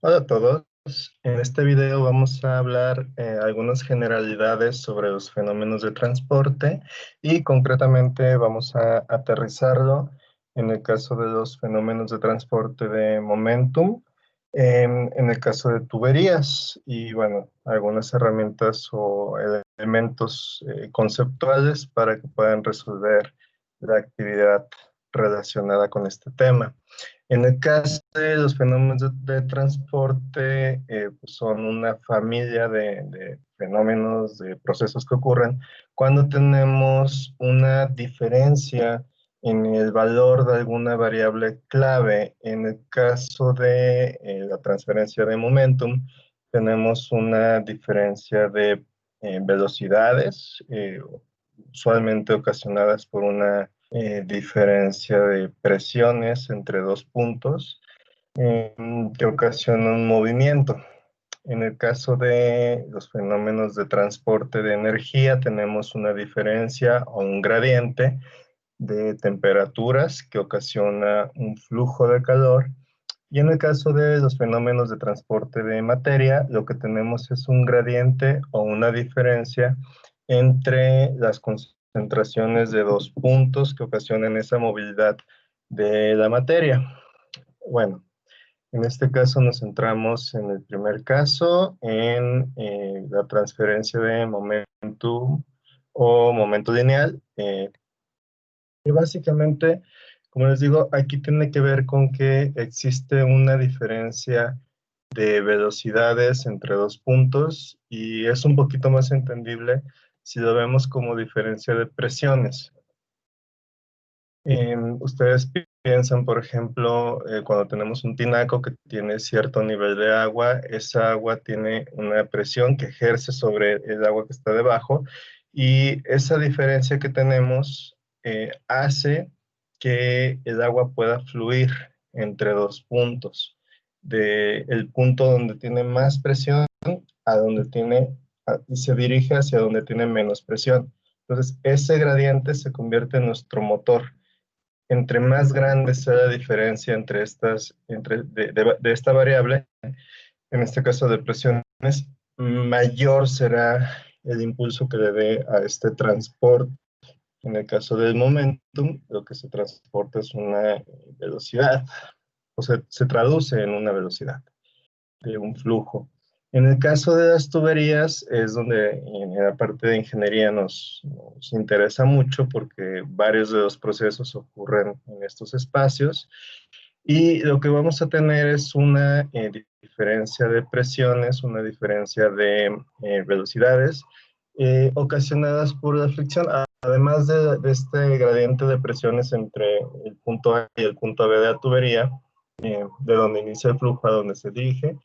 Hola a todos. En este video vamos a hablar algunas generalidades sobre los fenómenos de transporte y concretamente vamos a aterrizarlo en el caso de los fenómenos de transporte de momentum, en el caso de tuberías y bueno, algunas herramientas o elementos conceptuales para que puedan resolver la actividad relacionada con este tema. En el caso de los fenómenos de transporte, pues son una familia de fenómenos, de procesos que ocurren cuando tenemos una diferencia en el valor de alguna variable clave. En el caso de la transferencia de momentum, tenemos una diferencia de velocidades, usualmente ocasionadas por una diferencia de presiones entre dos puntos que ocasiona un movimiento. En el caso de los fenómenos de transporte de energía, tenemos una diferencia o un gradiente de temperaturas que ocasiona un flujo de calor. Y en el caso de los fenómenos de transporte de materia, lo que tenemos es un gradiente o una diferencia entre las concentraciones de dos puntos que ocasionan esa movilidad de la materia. Bueno, en este caso nos centramos en el primer caso, en la transferencia de momento o momento lineal. Y básicamente, como les digo, aquí tiene que ver con que existe una diferencia de velocidades entre dos puntos y es un poquito más entendible si lo vemos como diferencia de presiones. Ustedes piensan, por ejemplo, cuando tenemos un tinaco que tiene cierto nivel de agua, esa agua tiene una presión que ejerce sobre el agua que está debajo y esa diferencia que tenemos hace que el agua pueda fluir entre dos puntos, del punto donde tiene más presión a donde tiene, y se dirige hacia donde tiene menos presión. Entonces, ese gradiente se convierte en nuestro motor. Entre más grande sea la diferencia entre de esta variable, en este caso de presiones, mayor será el impulso que le dé a este transporte. En el caso del momentum, lo que se transporta es una velocidad, o sea, se traduce en una velocidad de un flujo. En el caso de las tuberías es donde en la parte de ingeniería nos interesa mucho porque varios de los procesos ocurren en estos espacios y lo que vamos a tener es una diferencia de presiones, una diferencia de velocidades ocasionadas por la fricción, además de este gradiente de presiones entre el punto A y el punto B de la tubería, de donde inicia el flujo a donde se dirige.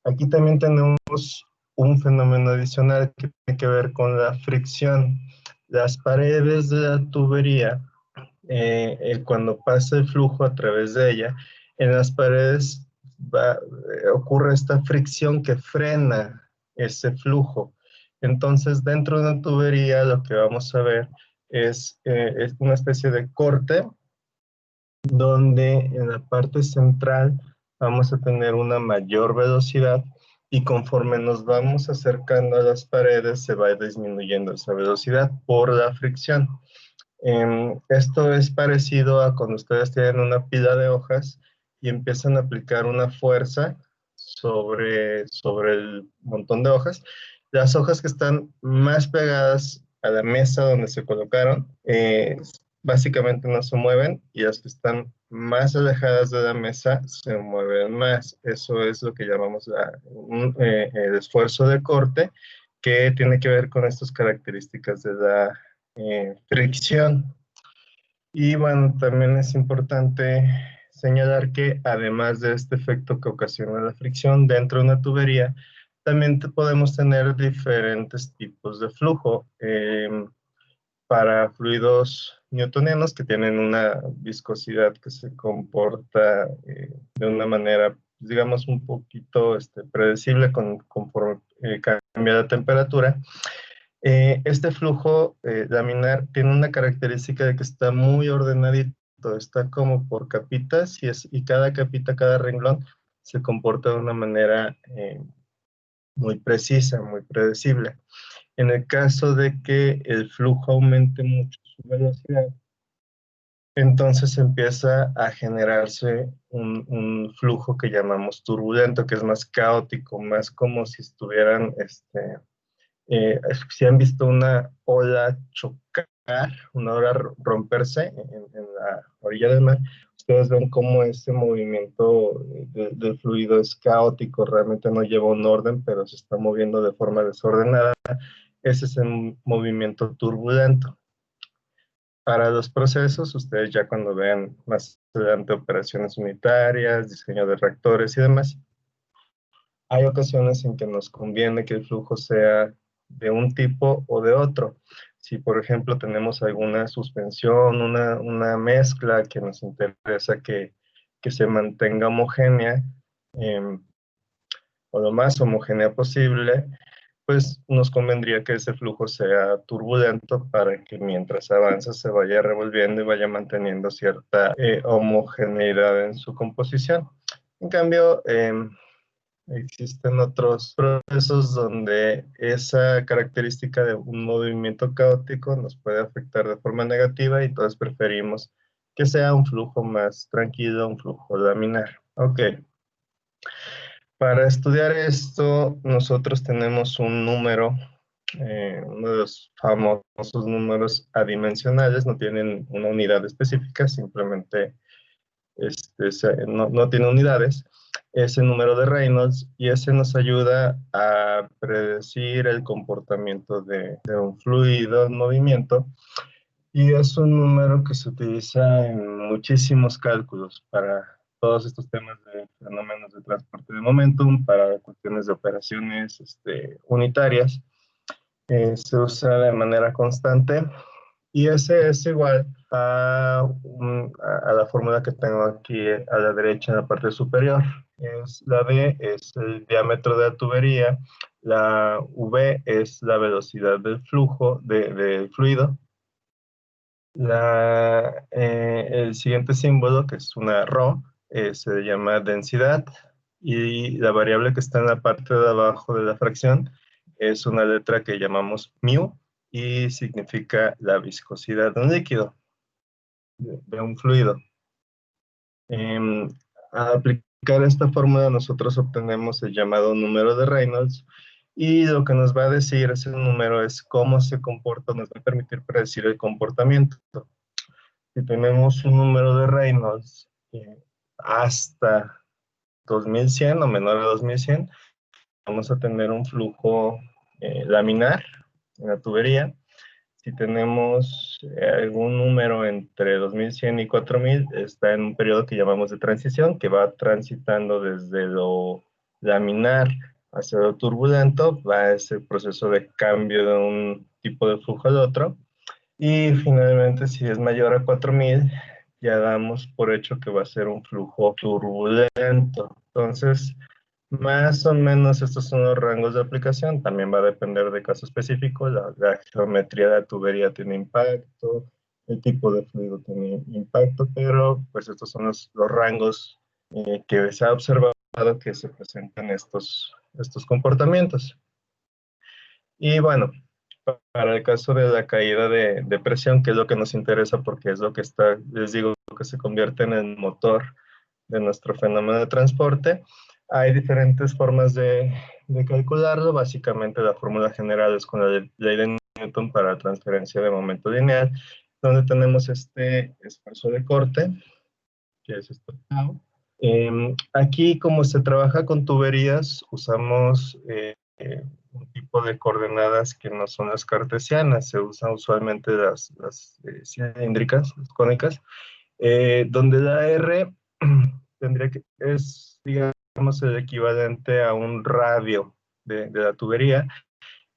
Aquí también tenemos un fenómeno adicional que tiene que ver con la fricción. Las paredes de la tubería, cuando pasa el flujo a través de ella, en las paredes ocurre esta fricción que frena ese flujo. Entonces, dentro de una tubería lo que vamos a ver es una especie de corte donde en la parte central vamos a tener una mayor velocidad y conforme nos vamos acercando a las paredes se va disminuyendo esa velocidad por la fricción. Esto es parecido a cuando ustedes tienen una pila de hojas y empiezan a aplicar una fuerza sobre el montón de hojas. Las hojas que están más pegadas a la mesa donde se colocaron, básicamente no se mueven y las que están más alejadas de la mesa se mueven más. Eso es lo que llamamos el esfuerzo de corte, que tiene que ver con estas características de la fricción. Y bueno, también es importante señalar que además de este efecto que ocasiona la fricción dentro de una tubería, también podemos tener diferentes tipos de flujo. Para fluidos newtonianos que tienen una viscosidad que se comporta de una manera, digamos, un poquito predecible conforme cambia la temperatura. Este flujo laminar tiene una característica de que está muy ordenadito, está como por capitas y cada capita, cada renglón se comporta de una manera muy precisa, muy predecible. En el caso de que el flujo aumente mucho su velocidad, entonces empieza a generarse un flujo que llamamos turbulento, que es más caótico, más como si estuvieran, si han visto una ola chocar, una ola romperse en la orilla del mar, ustedes ven cómo ese movimiento del fluido es caótico, realmente no lleva un orden, pero se está moviendo de forma desordenada. Ese es el movimiento turbulento. Para los procesos, ustedes ya cuando vean más adelante operaciones unitarias, diseño de reactores y demás, hay ocasiones en que nos conviene que el flujo sea de un tipo o de otro. Si, por ejemplo, tenemos alguna suspensión, una mezcla que nos interesa que se mantenga homogénea, eh, o lo más homogénea posible, pues nos convendría que ese flujo sea turbulento para que mientras avanza se vaya revolviendo y vaya manteniendo cierta homogeneidad en su composición. En cambio, existen otros procesos donde esa característica de un movimiento caótico nos puede afectar de forma negativa y entonces preferimos que sea un flujo más tranquilo, un flujo laminar. Ok. Para estudiar esto, nosotros tenemos un número, uno de los famosos números adimensionales, no tienen una unidad específica, simplemente no tiene unidades, es el número de Reynolds y ese nos ayuda a predecir el comportamiento de un fluido en movimiento y es un número que se utiliza en muchísimos cálculos para todos estos temas de fenómenos de transporte de momentum, para cuestiones de operaciones unitarias. Se usa de manera constante y ese es igual a la fórmula que tengo aquí a la derecha en la parte superior. La D es el diámetro de la tubería, la V es la velocidad del flujo del fluido, el siguiente símbolo, que es una ρ, se llama densidad y la variable que está en la parte de abajo de la fracción es una letra que llamamos μ y significa la viscosidad de un líquido, de un fluido. Al aplicar esta fórmula nosotros obtenemos el llamado número de Reynolds y lo que nos va a decir ese número es cómo se comporta, nos va a permitir predecir el comportamiento. Si tenemos un número de Reynolds hasta 2100 o menor a 2100, vamos a tener un flujo laminar en la tubería. Si tenemos algún número entre 2100 y 4000, está en un periodo que llamamos de transición, que va transitando desde lo laminar hacia lo turbulento, va ese proceso de cambio de un tipo de flujo al otro. Y finalmente, si es mayor a 4000, ya damos por hecho que va a ser un flujo turbulento. Entonces, más o menos estos son los rangos de aplicación. También va a depender de caso específico. La geometría de la tubería tiene impacto, el tipo de fluido tiene impacto, pero pues estos son los rangos que se ha observado que se presentan estos comportamientos. Y bueno, para el caso de la caída de presión, que es lo que nos interesa porque es lo que está, les digo, que se convierte en el motor de nuestro fenómeno de transporte, hay diferentes formas de calcularlo. Básicamente la fórmula general es con la ley de Newton para transferencia de momento lineal, donde tenemos este esfuerzo de corte, que es esto. Aquí, como se trabaja con tuberías, usamos un tipo de coordenadas que no son las cartesianas, se usan usualmente las cilíndricas, las cónicas, donde la R es, digamos, el equivalente a un radio de la tubería,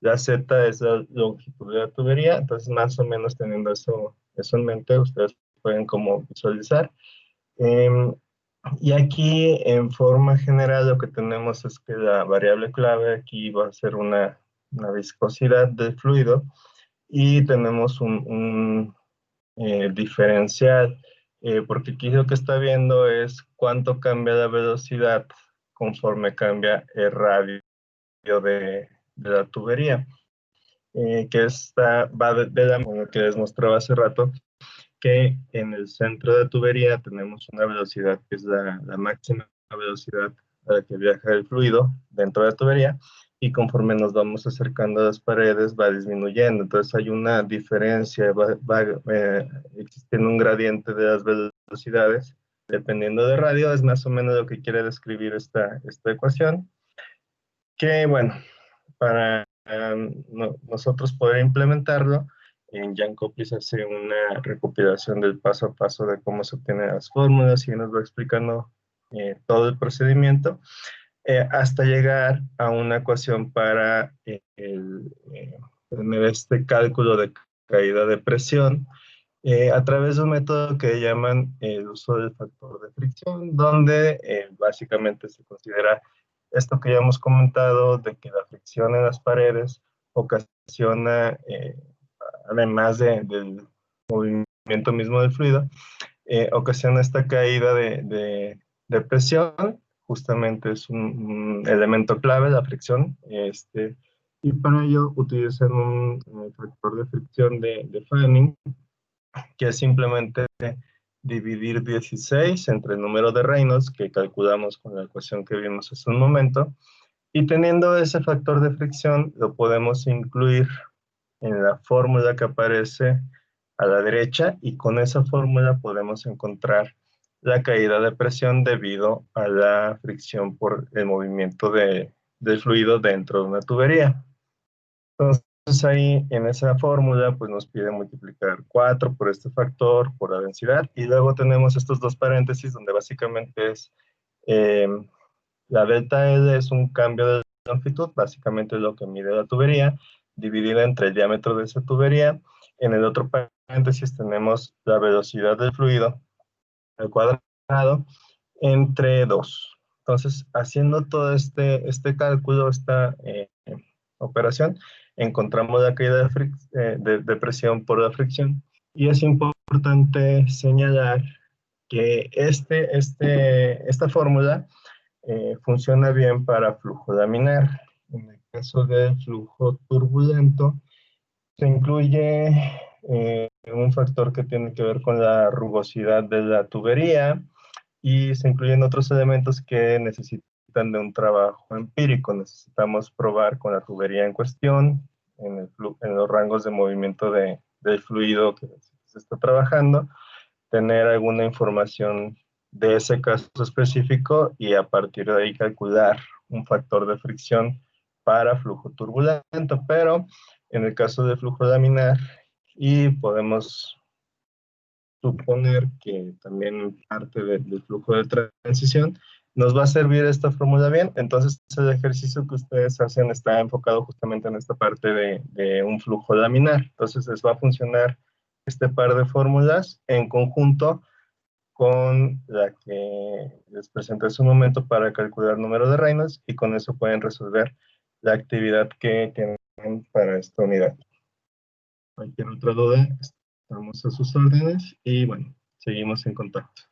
la Z es la longitud de la tubería, entonces más o menos teniendo eso en mente, ustedes pueden como visualizar. Em, y aquí, en forma general, lo que tenemos es que la variable clave aquí va a ser una viscosidad del fluido y tenemos un diferencial, porque aquí lo que está viendo es cuánto cambia la velocidad conforme cambia el radio de la tubería, que va de la mano que les mostraba hace rato, que en el centro de la tubería tenemos una velocidad que es la máxima velocidad a la que viaja el fluido dentro de la tubería, y conforme nos vamos acercando a las paredes va disminuyendo. Entonces hay una diferencia, va existiendo un gradiente de las velocidades dependiendo del radio. Es más o menos lo que quiere describir esta ecuación, que bueno, para nosotros poder implementarlo, en Jan Coplis hace una recopilación del paso a paso de cómo se obtienen las fórmulas y nos va explicando todo el procedimiento, hasta llegar a una ecuación para tener este cálculo de caída de presión a través de un método que llaman el uso del factor de fricción, donde básicamente se considera esto que ya hemos comentado, de que la fricción en las paredes ocasiona, además del movimiento mismo del fluido, ocasiona esta caída de presión. Justamente es un elemento clave, la fricción, y para ello utilizan un factor de fricción de Fanning, que es simplemente dividir 16 entre el número de Reynolds, que calculamos con la ecuación que vimos hace un momento, y teniendo ese factor de fricción, lo podemos incluir en la fórmula que aparece a la derecha, y con esa fórmula podemos encontrar la caída de presión debido a la fricción por el movimiento del fluido dentro de una tubería. Entonces ahí en esa fórmula pues nos pide multiplicar 4 por este factor, por la densidad, y luego tenemos estos dos paréntesis donde básicamente es eh, la delta L es un cambio de longitud, básicamente es lo que mide la tubería, dividida entre el diámetro de esa tubería. En el otro paréntesis tenemos la velocidad del fluido al cuadrado entre 2. Entonces, haciendo todo este cálculo, esta operación, encontramos la caída de presión por la fricción. Y es importante señalar que esta fórmula funciona bien para flujo laminar. En el caso del flujo turbulento, se incluye un factor que tiene que ver con la rugosidad de la tubería, y se incluyen otros elementos que necesitan de un trabajo empírico. Necesitamos probar con la tubería en cuestión, en los rangos de movimiento del fluido que se está trabajando, tener alguna información de ese caso específico y a partir de ahí calcular un factor de fricción para flujo turbulento. Pero en el caso de flujo laminar, y podemos suponer que también parte del flujo de transición, nos va a servir esta fórmula bien. Entonces el ejercicio que ustedes hacen está enfocado justamente en esta parte de un flujo laminar. Entonces les va a funcionar este par de fórmulas en conjunto con la que les presenté hace un momento para calcular el número de Reynolds, y con eso pueden resolver la actividad que tienen para esta unidad. Cualquier otra duda, estamos a sus órdenes y bueno, seguimos en contacto.